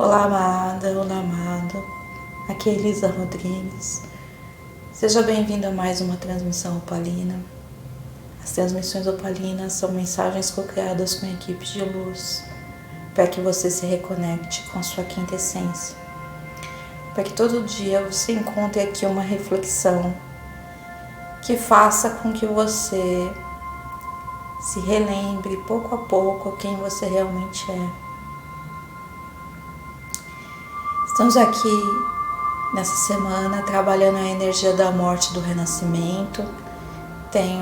Olá, amada, olá, amado. Aqui é Elisa Rodrigues. Seja bem-vindo a mais uma transmissão opalina. As transmissões opalinas são mensagens co-criadas com equipes de luz, para que você se reconecte com a sua quinta essência, para que todo dia você encontre aqui uma reflexão que faça com que você se relembre pouco a pouco quem você realmente é. Estamos aqui nessa semana trabalhando a energia da morte e do renascimento. Tem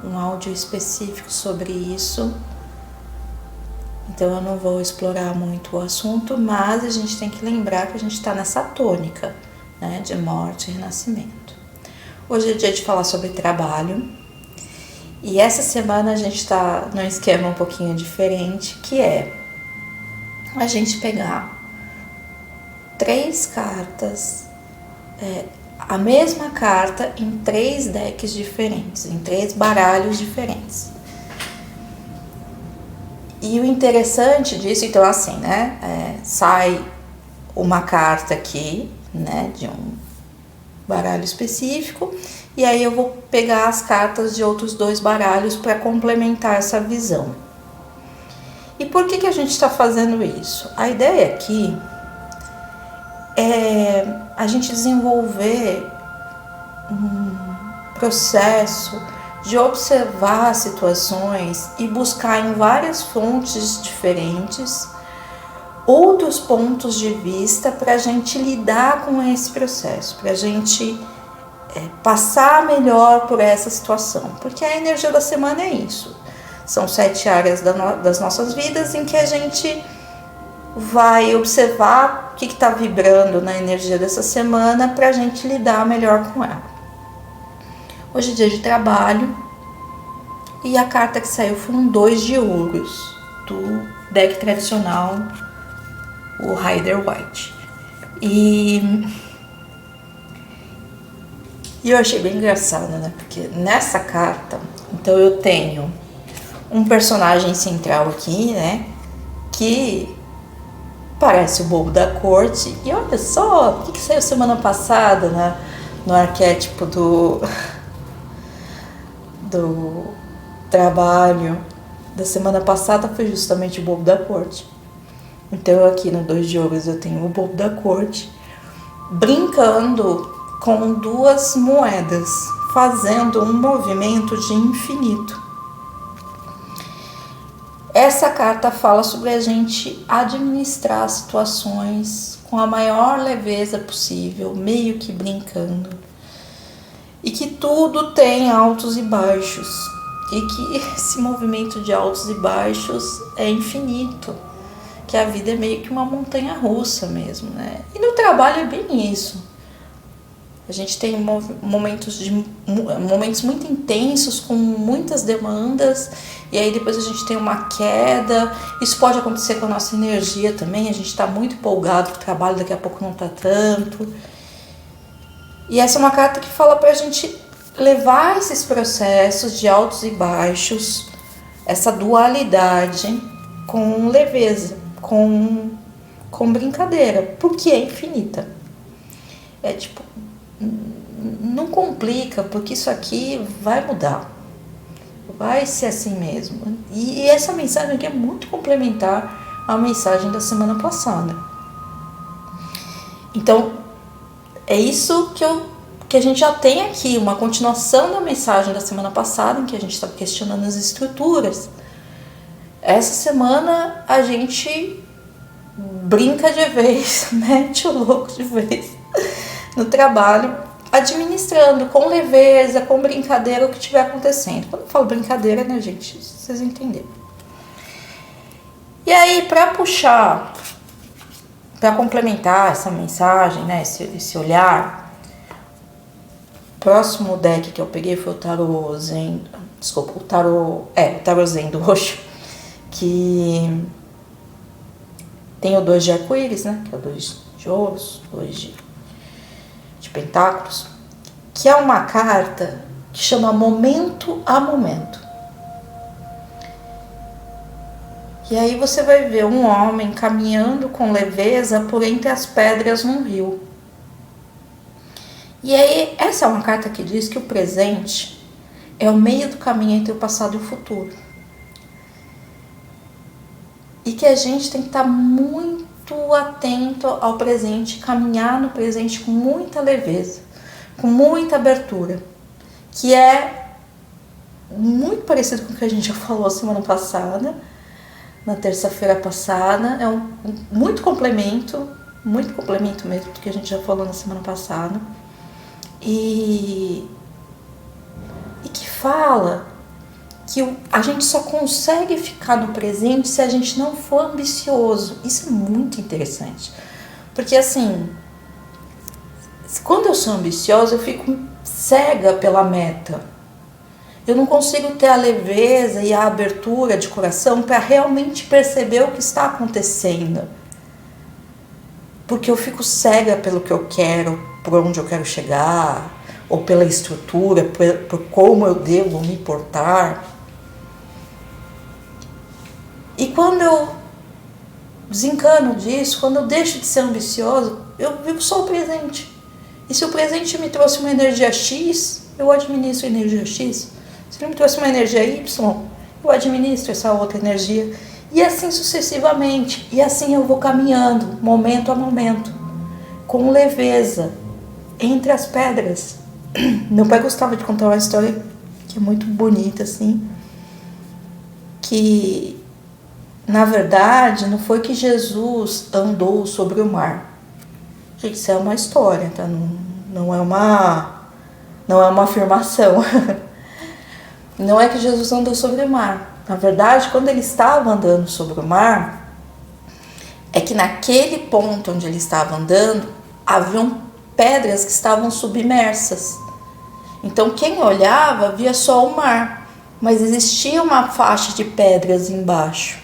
um áudio específico sobre isso, então eu não vou explorar muito o assunto, mas a gente tem que lembrar que a gente está nessa tônica, né, de morte e renascimento. Hoje é dia de falar sobre trabalho, e essa semana a gente está num esquema um pouquinho diferente, que é a gente pegar 3 cartas, a mesma carta em 3 decks diferentes, em 3 baralhos diferentes. E o interessante disso, então assim, né, sai uma carta aqui, né, de um baralho específico, e aí eu vou pegar as cartas de outros 2 baralhos para complementar essa visão. E por que a gente está fazendo isso? A ideia aqui é a gente desenvolver um processo de observar situações e buscar em várias fontes diferentes outros pontos de vista para a gente lidar com esse processo, para a gente passar melhor por essa situação, porque a energia da semana é isso. São 7 áreas das nossas vidas em que a gente vai observar o que está vibrando na energia dessa semana para a gente lidar melhor com ela. Hoje é dia de trabalho e a carta que saiu foi um 2 de ouros do deck tradicional, o Rider-Waite. E eu achei bem engraçado, né? Porque nessa carta, então eu tenho um personagem central aqui, né? Que parece o bobo da corte. E olha só, o que saiu semana passada, né? No arquétipo do trabalho da semana passada foi justamente o bobo da corte. Então aqui no 2 de ouros eu tenho o bobo da corte brincando com 2 moedas, fazendo um movimento de infinito. Essa carta fala sobre a gente administrar situações com a maior leveza possível, meio que brincando. E que tudo tem altos e baixos. E que esse movimento de altos e baixos é infinito. Que a vida é meio que uma montanha russa mesmo, né? E no trabalho é bem isso. A gente tem momentos muito intensos, com muitas demandas, e aí depois a gente tem uma queda. Isso pode acontecer com a nossa energia também, a gente está muito empolgado com o trabalho, daqui a pouco não está tanto. E essa é uma carta que fala para a gente levar esses processos de altos e baixos, essa dualidade, com leveza, com brincadeira, porque é infinita. É tipo, não complica, porque isso aqui vai mudar, vai ser assim mesmo. E essa mensagem aqui é muito complementar à mensagem da semana passada. Então é isso que a gente já tem aqui, uma continuação da mensagem da semana passada, em que a gente estava questionando as estruturas. Essa semana a gente brinca de vez, mete o louco de vez no trabalho, administrando com leveza, com brincadeira o que estiver acontecendo. Quando eu falo brincadeira, né, gente, vocês entenderam. E aí, para puxar, para complementar essa mensagem, né, esse olhar, o próximo deck que eu peguei foi o Tarô Zen, o Tarô Zen do Roxo, que tem o 2 de arco-íris, né, que é o 2 de ouros, 2 de pentáculos, que é uma carta que chama momento a momento. E aí você vai ver um homem caminhando com leveza por entre as pedras num rio. E aí, essa é uma carta que diz que o presente é o meio do caminho entre o passado e o futuro. E que a gente tem que estar muito atento ao presente, caminhar no presente com muita leveza, com muita abertura, que é muito parecido com o que a gente já falou semana passada, na terça-feira passada. É muito complemento mesmo do que a gente já falou na semana passada. E que fala que a gente só consegue ficar no presente se a gente não for ambicioso. Isso é muito interessante. Porque assim, quando eu sou ambiciosa, eu fico cega pela meta. Eu não consigo ter a leveza e a abertura de coração para realmente perceber o que está acontecendo. Porque eu fico cega pelo que eu quero, por onde eu quero chegar, ou pela estrutura, por como eu devo me portar. E quando eu desencano disso, quando eu deixo de ser ambicioso, eu vivo só o presente. E se o presente me trouxe uma energia X, eu administro a energia X. Se ele me trouxe uma energia Y, eu administro essa outra energia. E assim sucessivamente. E assim eu vou caminhando, momento a momento, com leveza, entre as pedras. Meu pai gostava de contar uma história que é muito bonita, assim, que na verdade não foi que Jesus andou sobre o mar. Gente, isso é uma história, tá? Não é uma afirmação. Não é que Jesus andou sobre o mar. Na verdade, quando ele estava andando sobre o mar, é que naquele ponto onde ele estava andando, haviam pedras que estavam submersas. Então quem olhava via só o mar, mas existia uma faixa de pedras embaixo.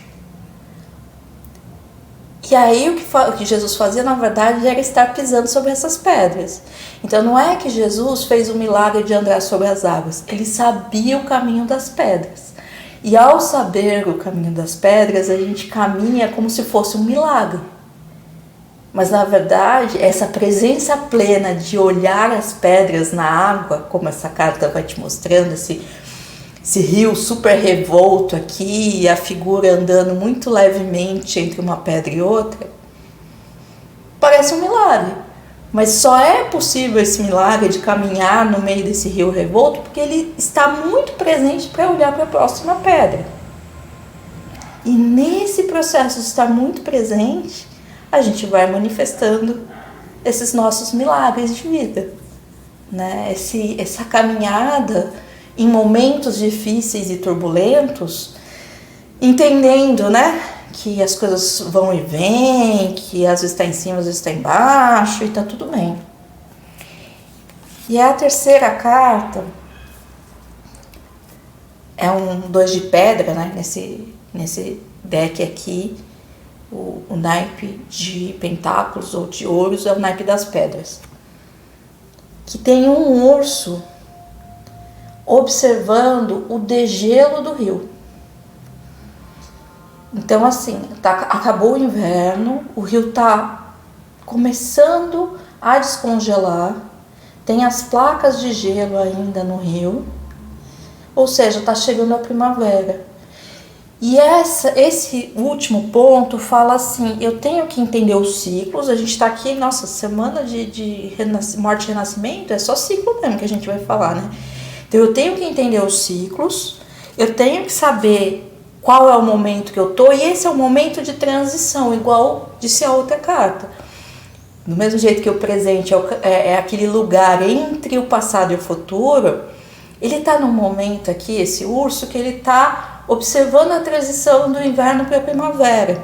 E aí o que Jesus fazia, na verdade, era estar pisando sobre essas pedras. Então não é que Jesus fez o milagre de andar sobre as águas, ele sabia o caminho das pedras. E ao saber o caminho das pedras, a gente caminha como se fosse um milagre. Mas na verdade, essa presença plena de olhar as pedras na água, como essa carta vai te mostrando, esse rio super revolto aqui, e a figura andando muito levemente entre uma pedra e outra, parece um milagre. Mas só é possível esse milagre de caminhar no meio desse rio revolto porque ele está muito presente para olhar para a próxima pedra. E nesse processo de estar muito presente, a gente vai manifestando esses nossos milagres de vida, né? Essa caminhada em momentos difíceis e turbulentos, entendendo, né, que as coisas vão e vêm, que às vezes está em cima, às vezes está embaixo, e está tudo bem. E a terceira carta é um 2 de pedra, né, nesse deck aqui, o naipe de pentáculos ou de ouros é o naipe das pedras, que tem um urso observando o degelo do rio. Então assim, acabou o inverno, o rio está começando a descongelar, tem as placas de gelo ainda no rio, ou seja, está chegando a primavera. E esse último ponto fala assim, eu tenho que entender os ciclos. A gente está aqui, nossa, semana de morte e renascimento, é só ciclo mesmo que a gente vai falar, né? Então eu tenho que entender os ciclos, eu tenho que saber qual é o momento que eu tô, e esse é o momento de transição, igual disse a outra carta. Do mesmo jeito que o presente é aquele lugar entre o passado e o futuro, ele está num momento aqui, esse urso, que ele está observando a transição do inverno para a primavera.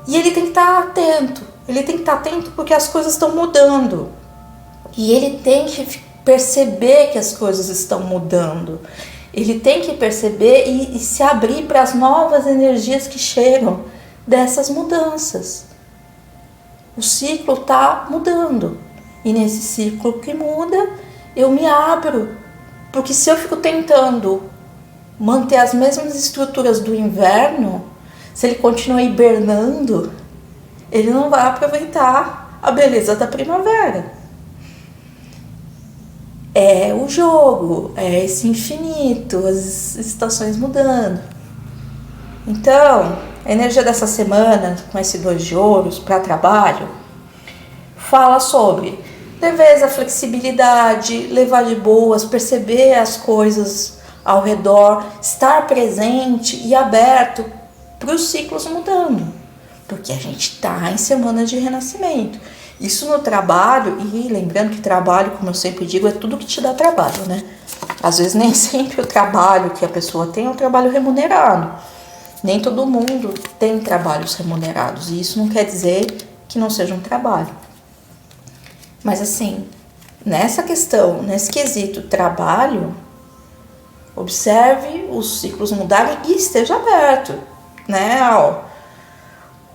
E ele tem que estar atento, porque as coisas estão mudando. E ele tem que perceber que as coisas estão mudando. Ele tem que perceber e se abrir para as novas energias que chegam dessas mudanças. O ciclo está mudando. E nesse ciclo que muda, eu me abro. Porque se eu fico tentando manter as mesmas estruturas do inverno, Se ele continua hibernando, ele não vai aproveitar a beleza da primavera. É o jogo, é esse infinito, as estações mudando. Então, a energia dessa semana, com esse 2 de ouros para trabalho, fala sobre leveza, flexibilidade, levar de boas, perceber as coisas ao redor, estar presente e aberto para os ciclos mudando, porque a gente está em semana de renascimento. Isso no trabalho, e lembrando que trabalho, como eu sempre digo, é tudo que te dá trabalho, né? Às vezes nem sempre o trabalho que a pessoa tem é um trabalho remunerado. Nem todo mundo tem trabalhos remunerados, e isso não quer dizer que não seja um trabalho. Mas assim, nessa questão, nesse quesito trabalho, observe os ciclos mudarem e esteja aberto, né?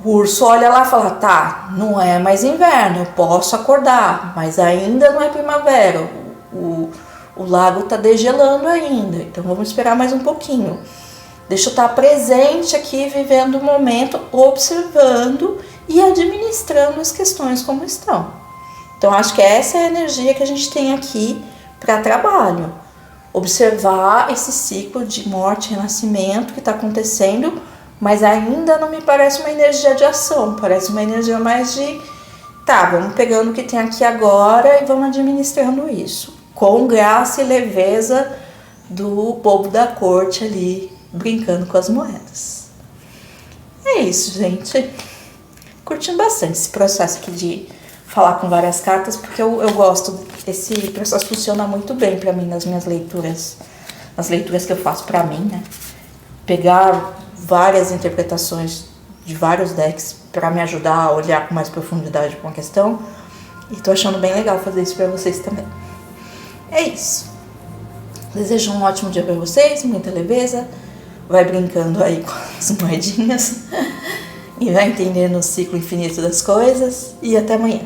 O urso olha lá e fala, tá, não é mais inverno, eu posso acordar, mas ainda não é primavera, o lago tá degelando ainda, então vamos esperar mais um pouquinho. Deixa eu estar presente aqui, vivendo o momento, observando e administrando as questões como estão. Então, acho que essa é a energia que a gente tem aqui para trabalho. Observar esse ciclo de morte e renascimento que está acontecendo, mas ainda não me parece uma energia de ação, parece uma energia mais de, tá, vamos pegando o que tem aqui agora e vamos administrando isso, com graça e leveza do bobo da corte ali, brincando com as moedas. É isso, gente. Curtindo bastante esse processo aqui de falar com várias cartas, porque eu gosto, esse processo funciona muito bem para mim nas minhas leituras, nas leituras que eu faço para mim, né? Pegar várias interpretações de vários decks para me ajudar a olhar com mais profundidade para uma questão, e tô achando bem legal fazer isso para vocês também. É isso. Desejo um ótimo dia para vocês, muita leveza, vai brincando aí com as moedinhas e vai entendendo o ciclo infinito das coisas, e até amanhã.